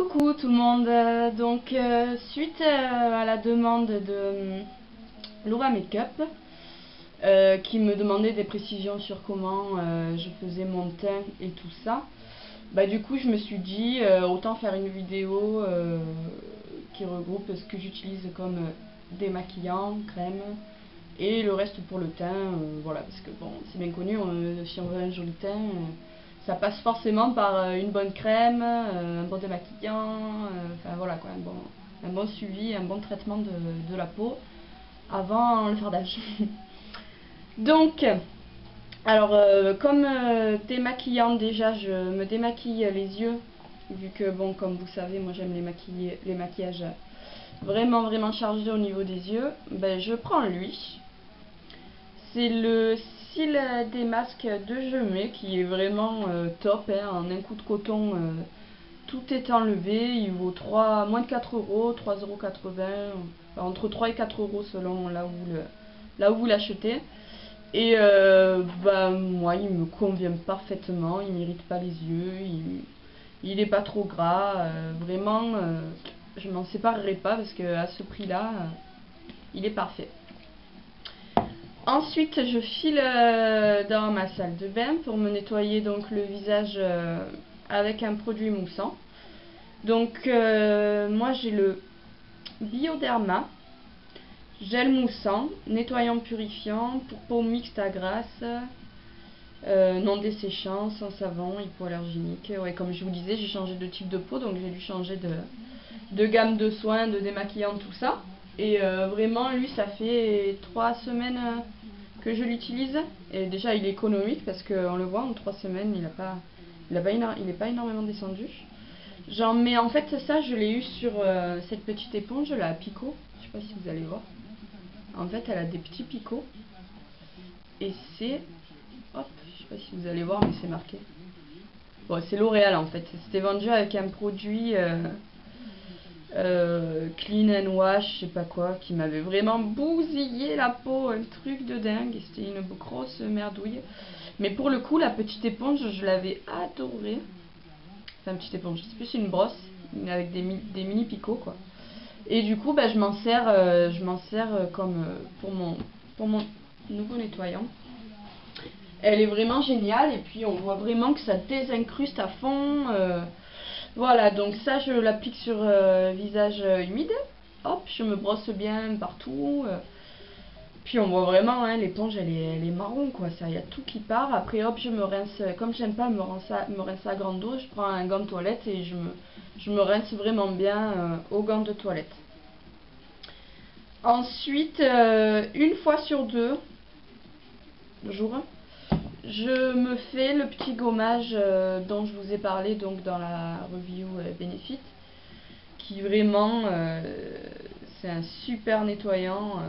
Coucou tout le monde, suite à la demande de Laura Makeup qui me demandait des précisions sur comment je faisais mon teint et tout ça, du coup je me suis dit autant faire une vidéo qui regroupe ce que j'utilise comme démaquillant, crème et le reste pour le teint, voilà, parce que bon, c'est bien connu, si on veut un joli teint, ça passe forcément par une bonne crème, un bon démaquillant, enfin voilà quoi, un bon suivi, un bon traitement de la peau avant le fardage. Donc, alors comme démaquillant déjà, je me démaquille les yeux, vu que bon, comme vous savez, moi j'aime les maquillages vraiment chargés au niveau des yeux. Je prends lui. C'est le Cils des masques de Jemai qui est vraiment top, hein, en un coup de coton, tout est enlevé. Il vaut moins de 4 euros, 3,80 €, enfin, entre 3 et 4 euros selon là où vous l'achetez. Et moi il me convient parfaitement, il m'irrite pas les yeux, il est pas trop gras, vraiment je m'en séparerai pas parce que à ce prix là il est parfait. Ensuite, je file dans ma salle de bain pour me nettoyer donc le visage avec un produit moussant. Donc, moi j'ai le Bioderma gel moussant, nettoyant purifiant pour peau mixte à grasse, non desséchant, sans savon, hypoallergénique. Ouais, comme je vous disais, j'ai changé de type de peau, donc j'ai dû changer de gamme de soins, de démaquillant, tout ça. Et vraiment, lui, ça fait 3 semaines que je l'utilise. Et déjà, il est économique parce qu'on le voit, en 3 semaines, il est pas énormément descendu. J'en mets, en fait, ça, je l'ai eu sur cette petite éponge, la Pico. Je sais pas si vous allez voir. En fait, elle a des petits picots. Et c'est... Hop, je sais pas si vous allez voir, mais c'est marqué. Bon, c'est L'Oréal, en fait. C'était vendu avec un produit... clean and wash, je sais pas quoi, qui m'avait vraiment bousillé la peau, un truc de dingue, c'était une grosse merdouille. Mais pour le coup, la petite éponge, je l'avais adorée. Enfin, petite éponge, c'est plus une brosse avec des mini picots quoi. Et du coup, je m'en sers comme pour mon nouveau nettoyant. Elle est vraiment géniale et puis on voit vraiment que ça désincruste à fond. Voilà, donc ça je l'applique sur visage humide. Hop, je me brosse bien partout. Puis on voit vraiment, hein, l'éponge elle est marron quoi, ça, y a tout qui part. Après hop, je me rince, comme j'aime pas me rincer à grande eau, je prends un gant de toilette et je me rince vraiment bien au gant de toilette. Ensuite, une fois sur deux jours, je me fais le petit gommage dont je vous ai parlé donc dans la review Benefit, qui vraiment c'est un super nettoyant.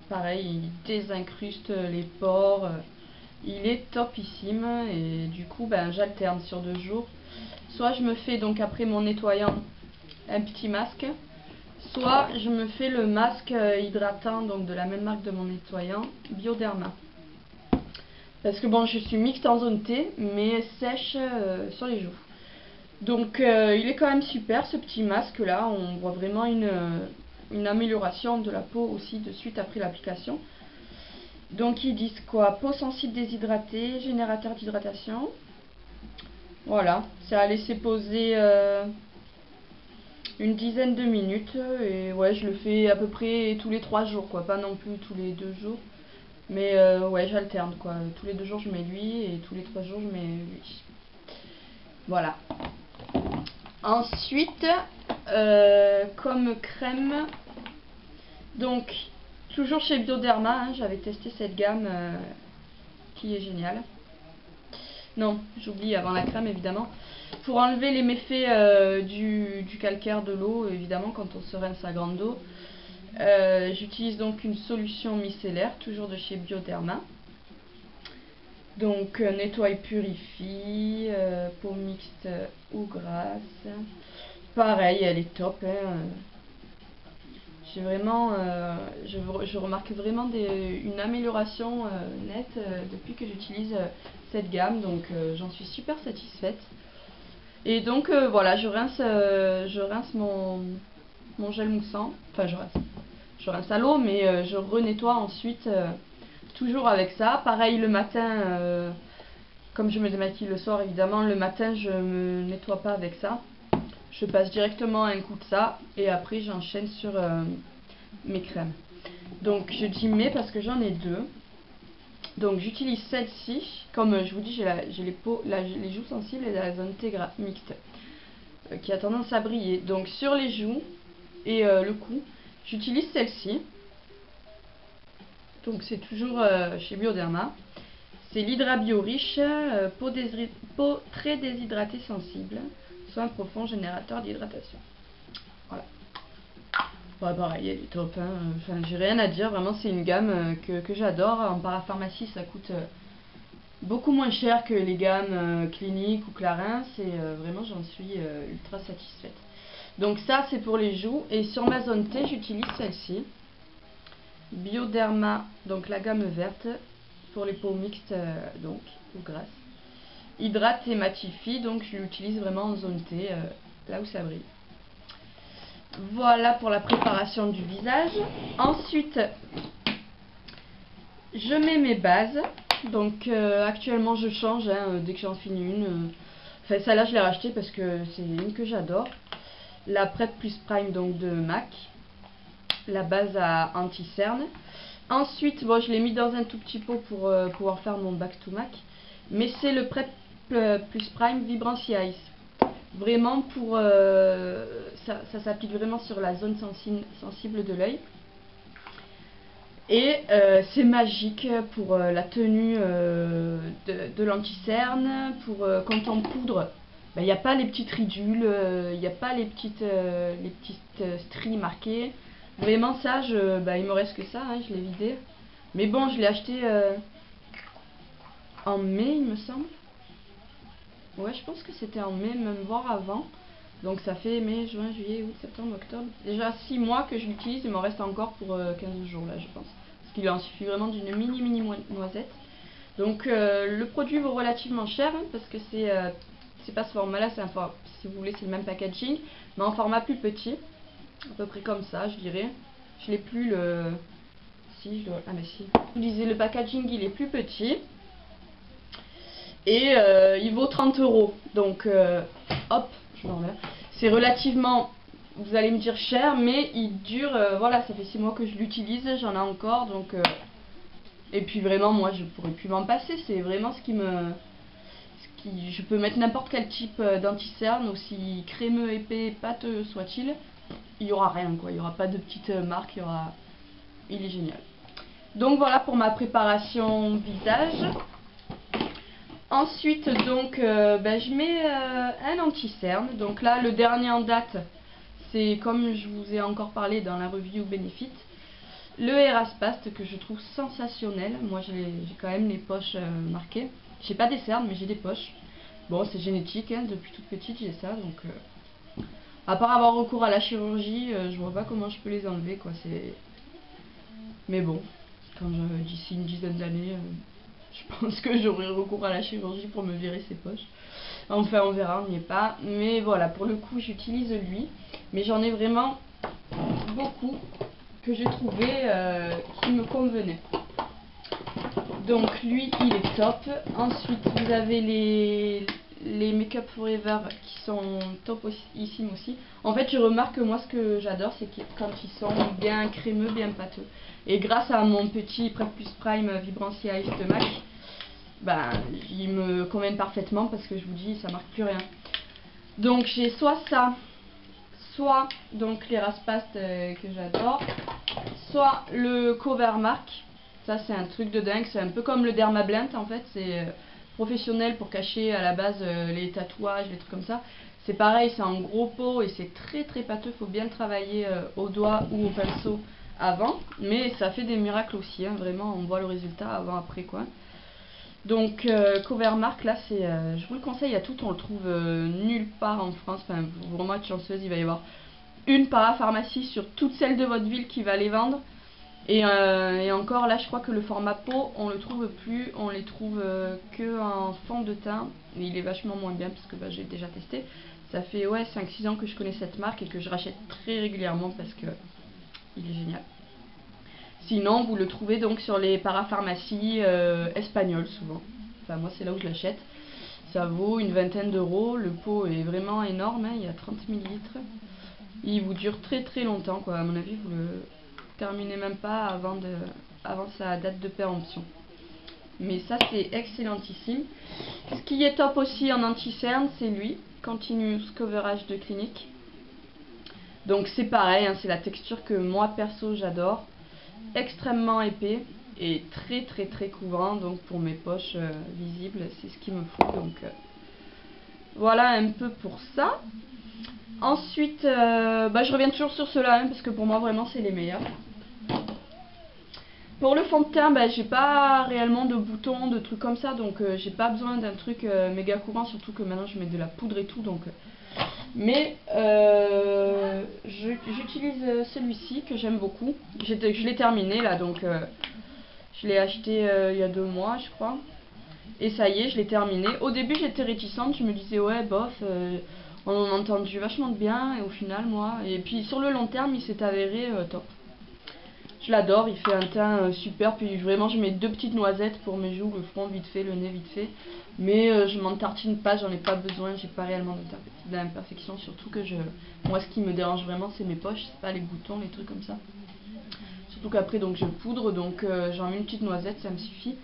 Pareil, il désincruste les pores, il est topissime et du coup j'alterne sur 2 jours. Soit je me fais donc après mon nettoyant un petit masque, soit je me fais le masque hydratant donc de la même marque de mon nettoyant, Bioderma. Parce que bon, je suis mixte en zone T, mais sèche sur les joues. Donc il est quand même super ce petit masque là, on voit vraiment une amélioration de la peau aussi de suite après l'application. Donc ils disent quoi? Peau sensible déshydratée, générateur d'hydratation. Voilà, ça a laissé poser une dizaine de minutes et ouais, je le fais à peu près tous les 3 jours quoi, pas non plus tous les 2 jours. Mais ouais, j'alterne quoi. Tous les 2 jours je mets lui et tous les 3 jours je mets lui. Voilà. Ensuite, comme crème, donc toujours chez Bioderma, hein, j'avais testé cette gamme qui est géniale. Non, j'oublie avant la crème évidemment. Pour enlever les méfaits du calcaire de l'eau, évidemment quand on se rince à grande eau. J'utilise donc une solution micellaire, toujours de chez Bioderma. Donc nettoie et purifie, peau mixte ou grasse. Pareil, elle est top. Hein. J'ai vraiment, je remarque vraiment une amélioration nette depuis que j'utilise cette gamme, donc j'en suis super satisfaite. Et donc voilà, je rince mon gel moussant, enfin je rince à l'eau, mais je renettoie ensuite, toujours avec ça. Pareil le matin, comme je me démaquille le soir évidemment, le matin je me nettoie pas avec ça. Je passe directement un coup de ça et après j'enchaîne sur mes crèmes. Donc je dis mais parce que j'en ai deux. Donc j'utilise celle-ci, comme je vous dis, j'ai les joues sensibles et la zone T mixte qui a tendance à briller. Donc sur les joues et le cou, j'utilise celle-ci. Donc c'est toujours chez Bioderma. C'est l'Hydra Bio Riche, peau très déshydratée sensible, soin profond générateur d'hydratation. Voilà. Ouais, pareil, elle est top. Hein. Enfin, j'ai rien à dire, vraiment c'est une gamme que j'adore. En parapharmacie ça coûte beaucoup moins cher que les gammes Clinique ou Clarins et vraiment j'en suis ultra satisfaite. Donc ça c'est pour les joues et sur ma zone T j'utilise celle-ci. Bioderma, donc la gamme verte pour les peaux mixtes donc ou grasses. Hydrate et matifie, donc je l'utilise vraiment en zone T, là où ça brille. Voilà pour la préparation du visage. Ensuite, je mets mes bases. Donc actuellement je change dès que j'en finis une. Enfin celle-là je l'ai rachetée parce que c'est une que j'adore. La Prep Plus Prime donc de MAC. La base à anti-cerne. Ensuite, bon, je l'ai mis dans un tout petit pot pour pouvoir faire mon back to MAC. Mais c'est le Prep Plus Prime Vibrancy Ice. Vraiment pour... ça s'applique vraiment sur la zone sensible de l'œil. Et c'est magique pour la tenue de l'anti-cerne, pour quand on poudre. Il n'y a pas les petites ridules, il n'y a pas les petites stries marquées. Vraiment ça, il me reste que ça, hein, je l'ai vidé. Mais bon, je l'ai acheté en mai, il me semble. Ouais, je pense que c'était en mai, même voire avant. Donc ça fait mai, juin, juillet, août, septembre, octobre. Déjà 6 mois que je l'utilise, il m'en reste encore pour 15 jours là, je pense. Parce qu'il en suffit vraiment d'une mini noisette. Donc le produit vaut relativement cher, hein, parce que c'est pas ce format là, si vous voulez c'est le même packaging, mais en format plus petit. À peu près comme ça, je dirais. Je l'ai plus le... Si, je dois... Ah mais si. Vous disiez, le packaging, il est plus petit. Et il vaut 30 €. Donc, hop, je m'en remets. C'est relativement, vous allez me dire cher, mais il dure... voilà, ça fait 6 mois que je l'utilise, j'en ai encore, donc... Et puis vraiment, moi, je pourrais plus m'en passer. C'est vraiment ce qui me... Je peux mettre n'importe quel type d'anti-cerne, aussi crémeux, épais, pâteux soit-il. Il n'y aura rien, quoi. Il n'y aura pas de petite marque, il est génial. Donc voilà pour ma préparation visage. Ensuite, donc, je mets un anti-cerne. Donc là, le dernier en date, c'est comme je vous ai encore parlé dans la review Benefit, le Eraspast que je trouve sensationnel. Moi, j'ai quand même les poches marquées. J'ai pas des cernes, mais j'ai des poches. Bon, c'est génétique, hein, depuis toute petite, j'ai ça, donc... à part avoir recours à la chirurgie, je vois pas comment je peux les enlever, quoi. Mais bon, d'ici une dizaine d'années, je pense que j'aurai recours à la chirurgie pour me virer ces poches. Enfin, on verra, on n'y est pas. Mais voilà, pour le coup, j'utilise lui. Mais j'en ai vraiment beaucoup que j'ai trouvé qui me convenaient. Donc lui, il est top. Ensuite, vous avez les Make Up Forever qui sont topissimes aussi. En fait, je remarque que moi, ce que j'adore, c'est quand ils sont bien crémeux, bien pâteux. Et grâce à mon petit Prep Plus Prime Vibrancy Ice de MAC, ils me conviennent parfaitement parce que je vous dis, ça marque plus rien. Donc j'ai soit ça, soit donc les Eraspast que j'adore, soit le Cover Mark. Ça c'est un truc de dingue, c'est un peu comme le Dermablend en fait, c'est professionnel pour cacher à la base les tatouages, les trucs comme ça. C'est pareil, c'est en gros pot et c'est très très pâteux, faut bien le travailler au doigt ou au pinceau avant, mais ça fait des miracles aussi, hein, vraiment on voit le résultat avant après quoi. Donc Cover Mark là c'est, je vous le conseille à tout, on le trouve nulle part en France, enfin vous vraiment être chanceuse, il va y avoir une parapharmacie sur toute celle de votre ville qui va les vendre. Et encore là, je crois que le format pot, on le trouve plus, on les trouve que en fond de teint. Et il est vachement moins bien parce que bah, j'ai déjà testé. Ça fait ouais 5-6 ans que je connais cette marque et que je rachète très régulièrement parce que il est génial. Sinon, vous le trouvez donc sur les parapharmacies espagnoles souvent. Enfin, moi, c'est là où je l'achète. Ça vaut une vingtaine d'euros. Le pot est vraiment énorme, hein, il y a 30 ml. Il vous dure très très longtemps, quoi. À mon avis, vous le terminez même pas avant sa date de péremption. Mais ça, c'est excellentissime. Ce qui est top aussi en anti-cerne, c'est lui, Continuous Coverage de Clinique. Donc c'est pareil, hein, c'est la texture que moi perso j'adore. Extrêmement épais et très très très couvrant, donc pour mes poches visibles, c'est ce qu'il me faut. Donc voilà un peu pour ça. Ensuite, bah, je reviens toujours sur ceux-là, hein, parce que pour moi vraiment c'est les meilleurs. Pour le fond de teint, bah, j'ai pas réellement de boutons, de trucs comme ça, donc j'ai pas besoin d'un truc méga courant, surtout que maintenant je mets de la poudre et tout, donc. Mais j'utilise celui-ci que j'aime beaucoup. Je l'ai terminé là, donc je l'ai acheté il y a 2 mois, je crois. Et ça y est, je l'ai terminé. Au début, j'étais réticente, je me disais ouais, bof, on en a entendu vachement de bien, et au final, moi. Et puis sur le long terme, il s'est avéré top. Je l'adore, il fait un teint super, puis vraiment je mets 2 petites noisettes pour mes joues, le front vite fait, le nez vite fait. Mais je m'en tartine pas, j'en ai pas besoin, j'ai pas réellement d'imperfection, surtout que moi ce qui me dérange vraiment c'est mes poches, c'est pas les boutons, les trucs comme ça. Surtout qu'après donc je poudre, donc j'en mets une petite noisette, ça me suffit.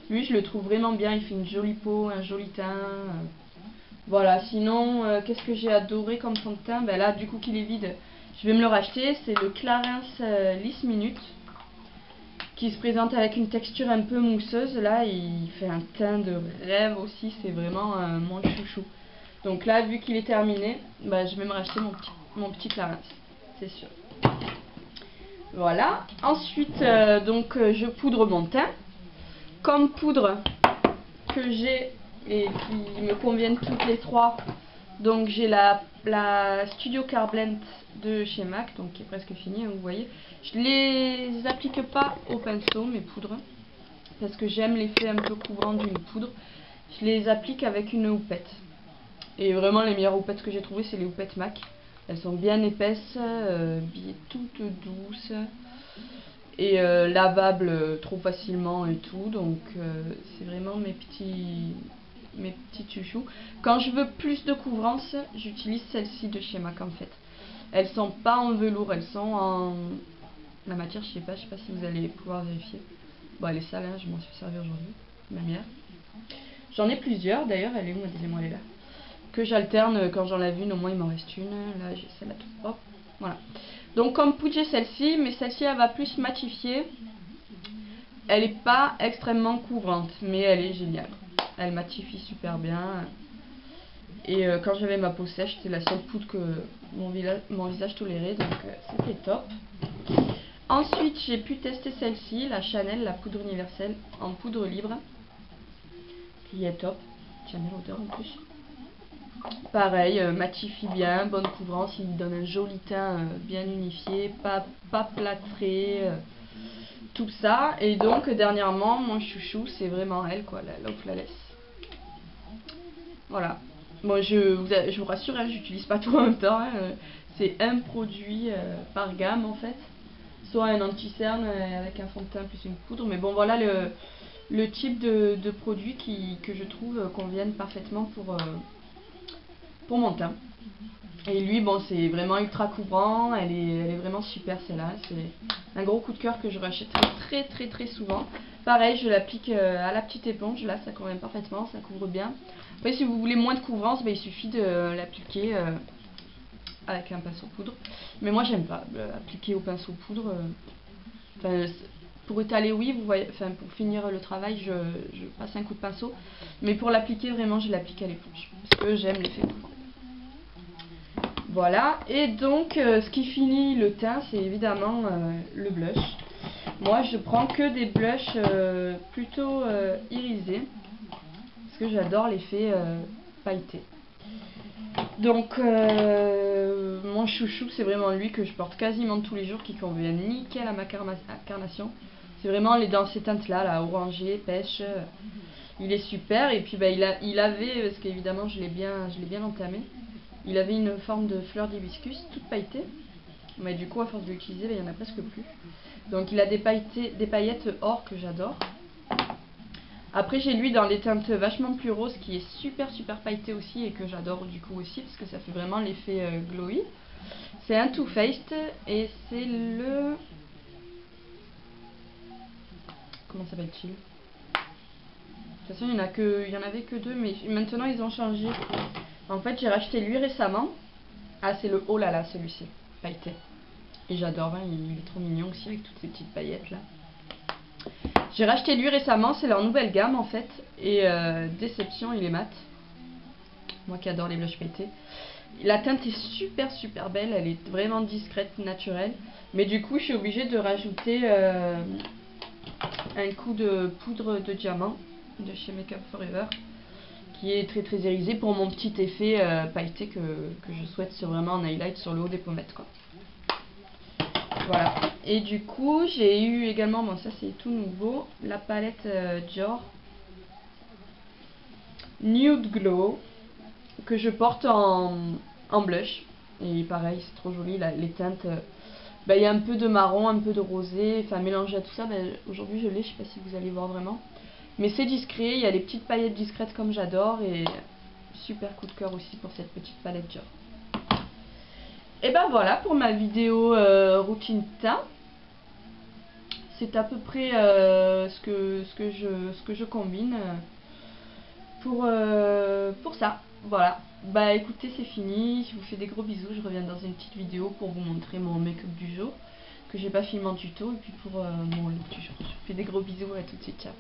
Lui je le trouve vraiment bien, il fait une jolie peau, un joli teint. Voilà, sinon qu'est-ce que j'ai adoré comme fond de teint, ben là du coup qu'il est vide, je vais me le racheter, c'est le Clarins Lisse Minute, qui se présente avec une texture un peu mousseuse. Là, il fait un teint de rêve aussi, c'est vraiment mon chouchou. Donc là, vu qu'il est terminé, bah, je vais me racheter mon petit Clarins, c'est sûr. Voilà, ensuite, je poudre mon teint. Comme poudre que j'ai et qui me conviennent toutes les 3, donc j'ai la Studio Carblend de chez MAC, donc qui est presque finie, vous voyez. Je les applique pas au pinceau, mes poudres, parce que j'aime l'effet un peu couvrant d'une poudre. Je les applique avec une houppette. Et vraiment les meilleures houpettes que j'ai trouvées, c'est les houpettes MAC. Elles sont bien épaisses, toutes douces et lavables trop facilement et tout. Donc c'est vraiment mes petits chouchous. Quand je veux plus de couvrance, j'utilise celle-ci de chez MAC en fait. Elles sont pas en velours, elles sont en... La matière, je sais pas si vous allez pouvoir vérifier. Bon, elle est sale, hein, je m'en suis servi aujourd'hui. Même hier. J'en ai plusieurs, d'ailleurs, elle est où ma deuxième? Elle est là. Que j'alterne quand j'en lave une, au moins il m'en reste une. Là, j'ai celle-là toute propre. Voilà. Donc, comme poudre, j'ai celle-ci, mais celle-ci, elle va plus matifier. Elle est pas extrêmement couvrante, mais elle est géniale. Elle matifie super bien. Et quand j'avais ma peau sèche, c'était la seule poudre que mon visage tolérait, donc c'était top. Ensuite, j'ai pu tester celle-ci, la Chanel, la poudre universelle en poudre libre, qui est top. Chanel odeur en plus. Pareil, matifie bien, bonne couvrance, il donne un joli teint bien unifié, pas plâtré, tout ça. Et donc, dernièrement, mon chouchou, c'est vraiment elle, quoi, la Love Flawless. Voilà. Bon, je vous rassure, hein, j'utilise pas tout en même temps. Hein, c'est un produit par gamme en fait. Soit un anti-cerne avec un fond de teint plus une poudre. Mais bon, voilà le type de produits que je trouve conviennent parfaitement pour mon teint. Et lui, bon, c'est vraiment ultra couvrant. Elle est vraiment super celle-là. C'est un gros coup de cœur que je rachèterai très très très souvent. Pareil, je l'applique à la petite éponge. Là, ça convient parfaitement, ça couvre bien. Après, si vous voulez moins de couvrance, il suffit de l'appliquer avec un pinceau poudre. Mais moi, j'aime pas appliquer au pinceau poudre. Pour étaler, oui, vous voyez, pour finir le travail, je passe un coup de pinceau. Mais pour l'appliquer, vraiment, je l'applique à l'éponge. Parce que j'aime l'effet couvrant. Voilà. Et donc, ce qui finit le teint, c'est évidemment le blush. Moi, je prends que des blushs plutôt irisés. Parce que j'adore l'effet pailleté. Donc mon chouchou, c'est vraiment lui que je porte quasiment tous les jours, qui convient nickel à ma carnation. C'est vraiment dans ces teintes là, orangé, pêche. Il est super. Et puis bah, il avait, parce qu'évidemment je l'ai bien entamé, il avait une forme de fleur d'hibiscus toute pailletée. Mais du coup à force de l'utiliser, bah, il n'y en a presque plus. Donc il a des paillettes or que j'adore. Après j'ai lui dans les teintes vachement plus roses, qui est super pailleté aussi et que j'adore du coup aussi, parce que ça fait vraiment l'effet glowy. C'est un Too Faced et c'est le... Comment s'appelle-t-il? De toute façon il y en avait que deux, mais maintenant ils ont changé. En fait j'ai racheté lui récemment. Ah, c'est le Oh là là, celui-ci, pailleté. Et j'adore, hein, il est trop mignon aussi avec toutes ces petites paillettes là. J'ai racheté lui récemment, c'est leur nouvelle gamme en fait. Et déception, il est mat. Moi qui adore les blushs pailletés. La teinte est super belle, elle est vraiment discrète, naturelle. Mais du coup, je suis obligée de rajouter un coup de poudre de diamant de chez Make Up For Ever, qui est très irisé pour mon petit effet pailleté que je souhaite vraiment en highlight sur le haut des pommettes, quoi. Voilà. Et du coup, j'ai eu également, bon ça c'est tout nouveau, la palette Dior Nude Glow que je porte en blush. Et pareil, c'est trop joli, les teintes. Il y a un peu de marron, un peu de rosé, enfin mélangé à tout ça. Aujourd'hui je l'ai, je sais pas si vous allez voir vraiment. Mais c'est discret, il y a les petites paillettes discrètes comme j'adore. Et super coup de cœur aussi pour cette petite palette Dior. Et ben voilà pour ma vidéo routine teint. C'est à peu près ce que je combine pour ça. Voilà. Bah écoutez, c'est fini. Je vous fais des gros bisous. Je reviens dans une petite vidéo pour vous montrer mon make-up du jour, que j'ai pas filmé en tuto, et puis pour mon look du jour. Je vous fais des gros bisous, à tout de suite, ciao.